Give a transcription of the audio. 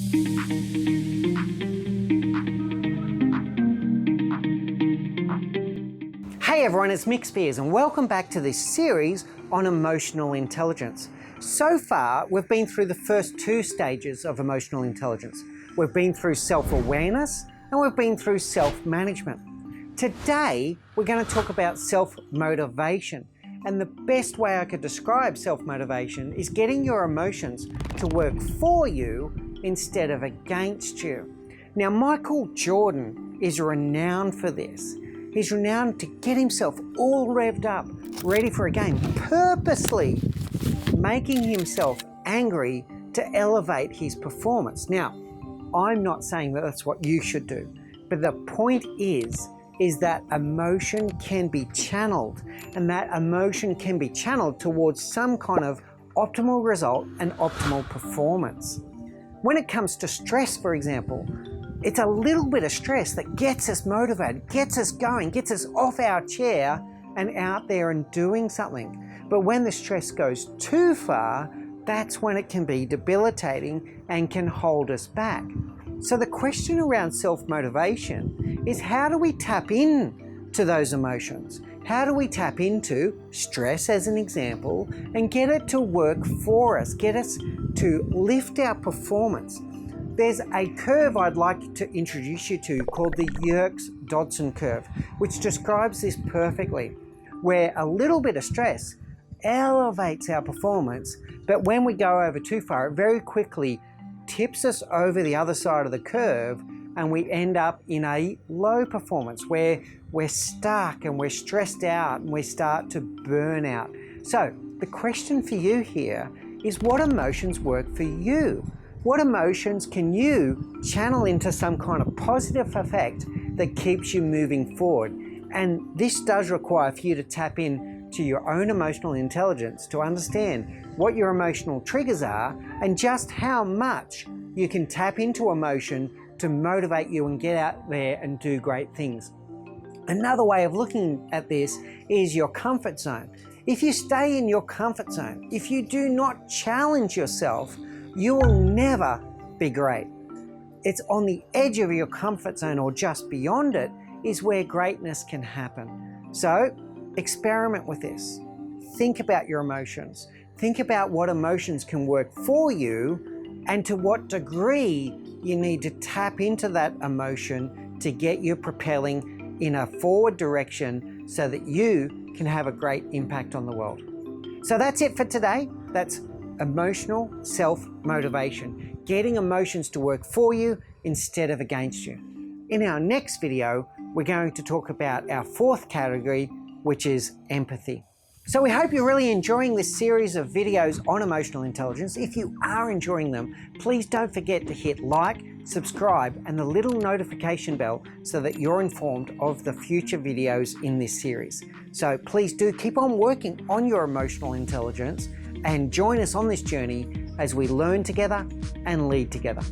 Hey everyone, it's Mick Spears and welcome back to this series on emotional intelligence. So far, we've been through the first two stages of emotional intelligence. We've been through self-awareness and we've been through self-management. Today, we're going to talk about self-motivation. And the best way I could describe self-motivation is getting your emotions to work for you instead of against you. Now, Michael Jordan is renowned for this. He's renowned to get himself all revved up, ready for a game, purposely making himself angry to elevate his performance. Now, I'm not saying that that's what you should do, but the point is that emotion can be channeled, and that emotion can be channeled towards some kind of optimal result and optimal performance. When it comes to stress, for example, it's a little bit of stress that gets us motivated, gets us going, gets us off our chair and out there and doing something. But when the stress goes too far, that's when it can be debilitating and can hold us back. So the question around self-motivation is, how do we tap in to those emotions? How do we tap into stress, as an example, and get it to work for us, get us to lift our performance? There's a curve I'd like to introduce you to called the Yerkes-Dodson curve, which describes this perfectly, where a little bit of stress elevates our performance, but when we go over too far, it very quickly tips us over the other side of the curve, and we end up in a low performance where we're stuck and we're stressed out and we start to burn out. So the question for you here is, what emotions work for you? What emotions can you channel into some kind of positive effect that keeps you moving forward? And this does require for you to tap in to your own emotional intelligence to understand what your emotional triggers are and just how much you can tap into emotion to motivate you and get out there and do great things. Another way of looking at this is your comfort zone. If you stay in your comfort zone, if you do not challenge yourself, you will never be great. It's on the edge of your comfort zone or just beyond it is where greatness can happen. So experiment with this. Think about your emotions. Think about what emotions can work for you and to what degree you need to tap into that emotion to get you propelling in a forward direction so that you can have a great impact on the world. So that's it for today. That's emotional self-motivation, getting emotions to work for you instead of against you. In our next video, we're going to talk about our fourth category, which is empathy. So we hope you're really enjoying this series of videos on emotional intelligence. If you are enjoying them, please don't forget to hit like, subscribe, and the little notification bell so that you're informed of the future videos in this series. So please do keep on working on your emotional intelligence and join us on this journey as we learn together and lead together.